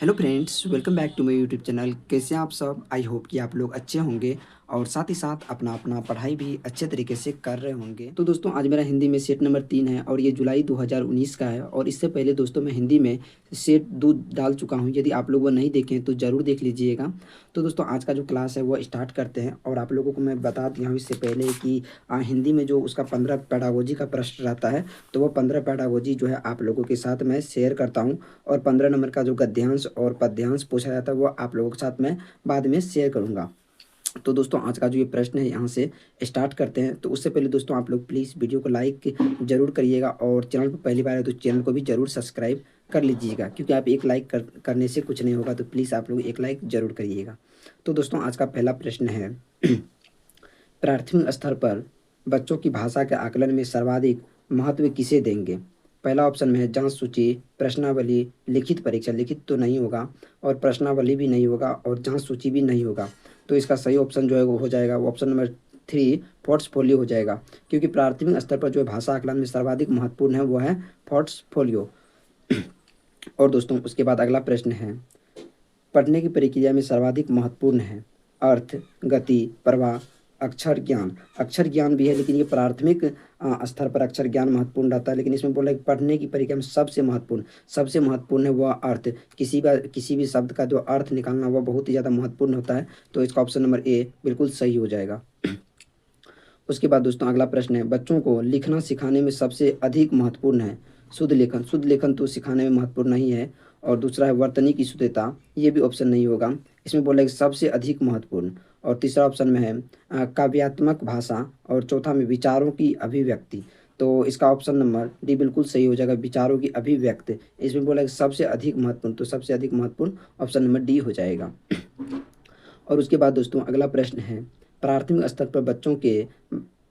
Hello friends, welcome back to my YouTube channel. कैसे हैं आप सब? आई होप कि आप लोग अच्छे होंगे और साथ ही साथ अपना अपना पढ़ाई भी अच्छे तरीके से कर रहे होंगे। तो दोस्तों, आज मेरा हिंदी में सेट नंबर 3 है और ये जुलाई 2019 का है। और इससे पहले दोस्तों मैं हिंदी में सेट 2 डाल चुका हूँ। यदि आप लोग वो नहीं देखें तो ज़रूर देख लीजिएगा। तो दोस्तों, आज का जो क्लास है वो स्टार्ट करते हैं। और आप लोगों को मैं बता दिया हूँ इससे पहले कि हिंदी में जो उसका 15 पेडागोजी का प्रश्न रहता है, तो वो 15 पेडागोजी जो है आप लोगों के साथ मैं शेयर करता हूँ। और 15 नंबर का जो गद्यांश और पद्यांश पूछा जाता है वो आप लोगों के साथ मैं बाद में शेयर करूँगा। तो दोस्तों, आज का जो ये प्रश्न है यहाँ से स्टार्ट करते हैं। तो उससे पहले दोस्तों, आप लोग प्लीज़ वीडियो को लाइक ज़रूर करिएगा और चैनल पर पहली बार है तो चैनल को भी ज़रूर सब्सक्राइब कर लीजिएगा, क्योंकि आप एक लाइक करने से कुछ नहीं होगा। तो प्लीज़ आप लोग एक लाइक ज़रूर करिएगा। तो दोस्तों, आज का पहला प्रश्न है प्राथमिक स्तर पर बच्चों की भाषा के आकलन में सर्वाधिक महत्व किसे देंगे? पहला ऑप्शन में है जांच सूची, प्रश्नावली, लिखित परीक्षा। लिखित तो नहीं होगा और प्रश्नावली भी नहीं होगा और जांच सूची भी नहीं होगा। तो इसका सही ऑप्शन जो है वो हो जाएगा वो ऑप्शन नंबर 3 पोर्टफोलियो हो जाएगा, क्योंकि प्राथमिक स्तर पर जो है भाषा आकलन में सर्वाधिक महत्वपूर्ण है वो है पोर्टफोलियो। और दोस्तों, उसके बाद अगला प्रश्न है पढ़ने की प्रक्रिया में सर्वाधिक महत्वपूर्ण है अर्थ, गति, प्रवाह, अक्षर ज्ञान। अक्षर ज्ञान भी है, लेकिन ये प्राथमिक स्तर पर अक्षर ज्ञान महत्वपूर्ण रहता है। लेकिन इसमें बोला है कि पढ़ने की प्रक्रिया में सबसे महत्वपूर्ण है वह अर्थ। किसी भी शब्द का जो अर्थ निकालना वह बहुत ही ज़्यादा महत्वपूर्ण होता है। तो इसका ऑप्शन नंबर ए बिल्कुल सही हो जाएगा। उसके बाद दोस्तों, अगला प्रश्न है बच्चों को लिखना सिखाने में सबसे अधिक महत्वपूर्ण है शुद्ध लेखन। शुद्ध लेखन तो सिखाने में महत्वपूर्ण नहीं है। और दूसरा है वर्तनी की शुद्धता, ये भी ऑप्शन नहीं होगा। इसमें बोला है कि सबसे अधिक महत्वपूर्ण। और तीसरा ऑप्शन में है काव्यात्मक भाषा। और चौथा में विचारों की अभिव्यक्ति। तो इसका ऑप्शन नंबर डी बिल्कुल सही हो जाएगा, विचारों की अभिव्यक्ति। इसमें बोला है कि सबसे अधिक महत्वपूर्ण, तो सबसे अधिक महत्वपूर्ण ऑप्शन नंबर डी हो जाएगा। और उसके बाद दोस्तों, अगला प्रश्न है प्राथमिक स्तर पर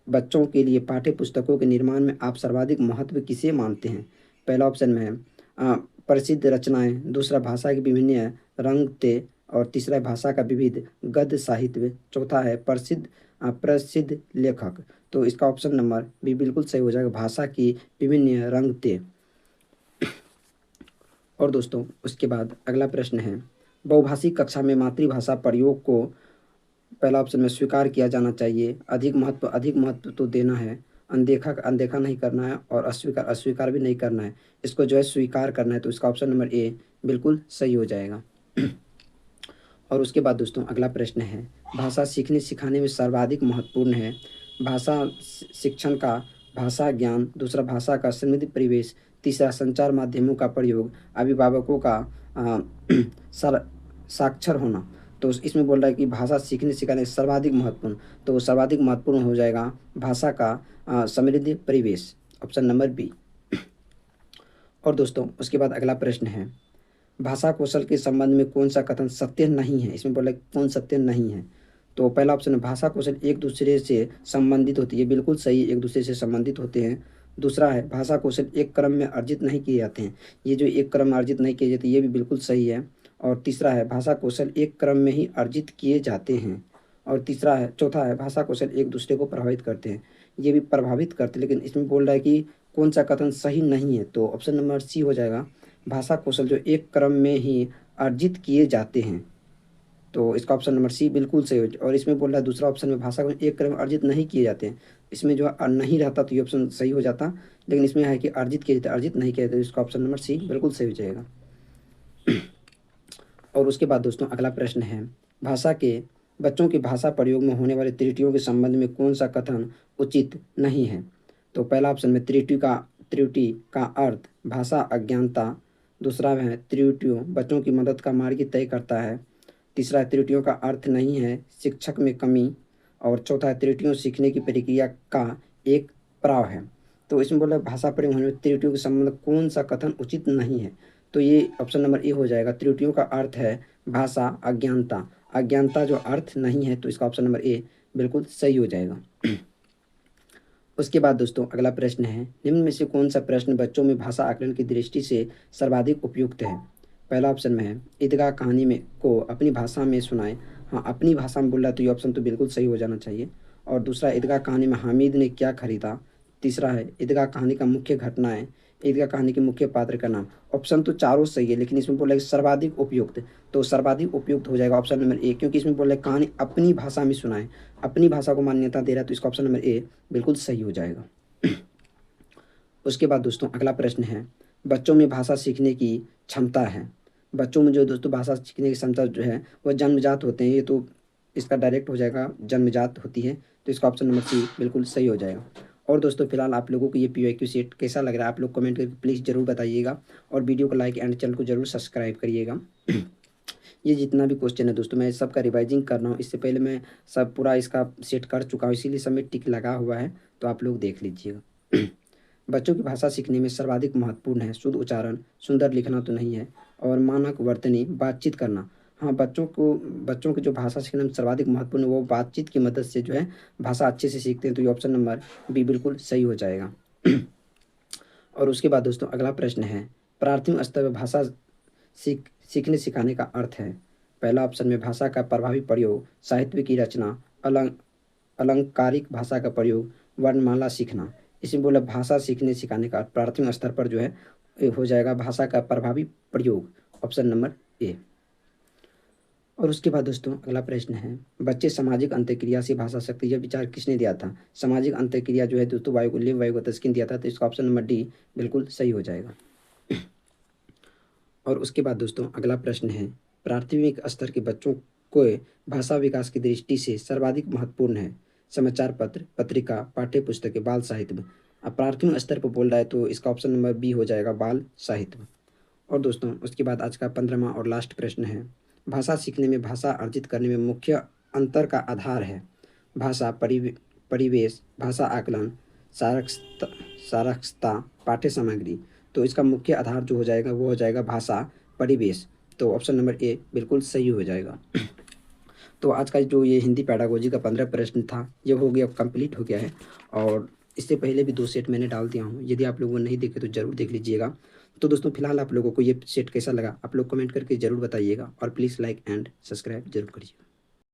बच्चों के लिए पाठ्य पुस्तकों के निर्माण में आप सर्वाधिक महत्व किसे मानते हैं? पहला ऑप्शन में है प्रसिद्ध रचनाएं, दूसरा भाषा के विभिन्न रंग थे, और तीसरा है भाषा का विविध गद्य साहित्य, चौथा है प्रसिद्ध लेखक। तो इसका ऑप्शन नंबर भी बिल्कुल सही हो जाएगा, भाषा की विभिन्न रंग थे। और दोस्तों, उसके बाद अगला प्रश्न है बहुभाषी कक्षा में मातृभाषा प्रयोग को पहला ऑप्शन में स्वीकार किया जाना चाहिए, अधिक महत्व तो देना है, अनदेखा नहीं करना है, और अस्वीकार भी नहीं करना है। इसको जो है स्वीकार करना है। तो इसका ऑप्शन नंबर ए बिल्कुल सही हो जाएगा। और उसके बाद दोस्तों, अगला प्रश्न है भाषा सीखने सिखाने में सर्वाधिक महत्वपूर्ण है भाषा शिक्षण का भाषा ज्ञान, दूसरा भाषा का समृद्ध परिवेश, तीसरा संचार माध्यमों का प्रयोग, अभिभावकों का अ, सर साक्षर होना। तो इसमें बोल रहा है कि भाषा सीखने सिखाने सर्वाधिक महत्वपूर्ण, तो सर्वाधिक महत्वपूर्ण हो जाएगा भाषा का समृद्ध परिवेश, ऑप्शन नंबर बी। और दोस्तों, उसके बाद अगला प्रश्न है भाषा कौशल के संबंध में कौन सा कथन सत्य नहीं है? इसमें बोला कौन सत्य नहीं है। तो पहला ऑप्शन है भाषा कौशल एक दूसरे से संबंधित होती है, बिल्कुल सही, एक दूसरे से संबंधित होते हैं। दूसरा है भाषा कौशल एक क्रम में अर्जित नहीं किए जाते हैं, ये जो एक क्रम में अर्जित नहीं किए जाते ये भी बिल्कुल सही है। और तीसरा है भाषा कौशल एक क्रम में ही अर्जित किए जाते हैं। और चौथा है भाषा कौशल एक दूसरे को प्रभावित करते हैं, ये भी प्रभावित करते हैं। लेकिन इसमें बोल रहा है कि कौन सा कथन सही नहीं है, तो ऑप्शन नंबर सी हो जाएगा, भाषा कौशल जो एक क्रम में ही अर्जित किए जाते हैं। तो इसका ऑप्शन नंबर सी बिल्कुल सही हो। और इसमें बोल रहा है दूसरा ऑप्शन में भाषा को एक क्रम में अर्जित नहीं किए जाते हैं, इसमें जो नहीं रहता तो ये ऑप्शन सही हो जाता। लेकिन इसमें है कि अर्जित किए जाते, अर्जित नहीं किए जाते, तो इसका ऑप्शन नंबर सी बिल्कुल सही हो जाएगा। और उसके बाद दोस्तों, अगला प्रश्न है बच्चों के भाषा प्रयोग में होने वाली त्रुटियों के संबंध में कौन सा कथन उचित नहीं है? तो पहला ऑप्शन में त्रुटि का अर्थ भाषा अज्ञानता, दूसरा है त्रुटियों बच्चों की मदद का मार्ग तय करता है, तीसरा त्रुटियों का अर्थ नहीं है शिक्षक में कमी, और चौथा त्रुटियों सीखने की प्रक्रिया का एक पड़ाव है। तो इसमें बोला भाषा प्रयोग होने में त्रुटियों के संबंध में कौन सा कथन उचित नहीं है? तो ये ऑप्शन नंबर ए हो जाएगा, त्रुटियों का अर्थ है भाषा अज्ञानता, अज्ञानता जो अर्थ नहीं है, तो इसका ऑप्शन नंबर ए बिल्कुल सही हो जाएगा। उसके बाद दोस्तों, अगला प्रश्न है निम्न में से कौन सा प्रश्न बच्चों में भाषा आकलन की दृष्टि से सर्वाधिक उपयुक्त है? पहला ऑप्शन में है ईदगाह कहानी में को अपनी भाषा में सुनाए। हाँ, अपनी भाषा में बोल रहा है तो ये ऑप्शन तो बिल्कुल सही हो जाना चाहिए। और दूसरा, ईदगाह कहानी में हामिद ने क्या खरीदा। तीसरा है ईदगाह कहानी का मुख्य घटनाएं, ईदगाह कहानी के मुख्य पात्र का नाम। ऑप्शन तो चारों सही है, लेकिन इसमें बोला है सर्वाधिक उपयुक्त, तो सर्वाधिक उपयुक्त हो जाएगा ऑप्शन नंबर ए, क्योंकि इसमें बोला है कहानी अपनी भाषा में सुनाए, अपनी भाषा को मान्यता दे रहा है, तो इसका ऑप्शन नंबर ए बिल्कुल सही हो जाएगा। उसके बाद दोस्तों अगला प्रश्न है, बच्चों में भाषा सीखने की क्षमता है। बच्चों में जो दोस्तों भाषा सीखने की क्षमता जो है वह जन्मजात होते हैं, ये तो इसका डायरेक्ट हो जाएगा, जन्मजात होती है, तो इसका ऑप्शन नंबर सी बिल्कुल सही हो जाएगा। और दोस्तों फिलहाल आप लोगों को ये PYQ सेट कैसा लग रहा है आप लोग कमेंट करके प्लीज़ ज़रूर बताइएगा, और वीडियो को लाइक एंड चैनल को जरूर सब्सक्राइब करिएगा। ये जितना भी क्वेश्चन है दोस्तों मैं सबका रिवाइजिंग कर रहा हूँ, इससे पहले मैं सब पूरा इसका सेट कर चुका हूँ, इसीलिए सब में टिक लगा हुआ है, तो आप लोग देख लीजिएगा। बच्चों की भाषा सीखने में सर्वाधिक महत्वपूर्ण है शुद्ध उच्चारण, सुंदर लिखना तो नहीं है, और मानक वर्तनी, बातचीत करना। हाँ, बच्चों की जो भाषा सीखने में सर्वाधिक महत्वपूर्ण है वो बातचीत की मदद से जो है भाषा अच्छे से सीखते हैं, तो ये ऑप्शन नंबर बी बिल्कुल सही हो जाएगा। और उसके बाद दोस्तों अगला प्रश्न है, प्राथमिक स्तर पर भाषा सीखने सिखाने का अर्थ है। पहला ऑप्शन में भाषा का प्रभावी प्रयोग, साहित्य की रचना, अलंकारिक भाषा का प्रयोग, वर्णमाला सीखना। इसमें बोला भाषा सीखने सिखाने का प्राथमिक स्तर पर जो है ये हो जाएगा भाषा का प्रभावी प्रयोग, ऑप्शन नंबर ए। और उसके बाद दोस्तों अगला प्रश्न है, बच्चे सामाजिक अंतःक्रिया से भाषा सीखते, यह विचार किसने दिया था। सामाजिक अंतःक्रिया जो है दोस्तों वायु को तस्कीन दिया था, तो इसका ऑप्शन नंबर डी बिल्कुल सही हो जाएगा। और उसके बाद दोस्तों अगला प्रश्न है, प्राथमिक स्तर के बच्चों को भाषा विकास की दृष्टि से सर्वाधिक महत्वपूर्ण है। समाचार पत्र, पत्रिका, पाठ्य पुस्तकें, बाल साहित्य में। अब प्राथमिक स्तर पर बोल रहा है तो इसका ऑप्शन नंबर बी हो जाएगा, बाल साहित्य। और दोस्तों उसके बाद आज का 15वां और लास्ट प्रश्न है, भाषा सीखने में भाषा अर्जित करने में मुख्य अंतर का आधार है। भाषा परिवेश, भाषा आकलन, साक्षरता, पाठ्य सामग्री। तो इसका मुख्य आधार जो हो जाएगा वो हो जाएगा भाषा परिवेश, तो ऑप्शन नंबर ए बिल्कुल सही हो जाएगा। तो आज का जो ये हिंदी पैडागोजी का 15 प्रश्न था ये हो गया, कंप्लीट हो गया है, और इससे पहले भी 2 सेट मैंने डाल दिया हूँ, यदि आप लोगों ने नहीं देखे तो ज़रूर देख लीजिएगा। तो दोस्तों फिलहाल आप लोगों को ये सेट कैसा लगा आप लोग कमेंट करके ज़रूर बताइएगा, और प्लीज़ लाइक एंड सब्सक्राइब जरूर करिएगा।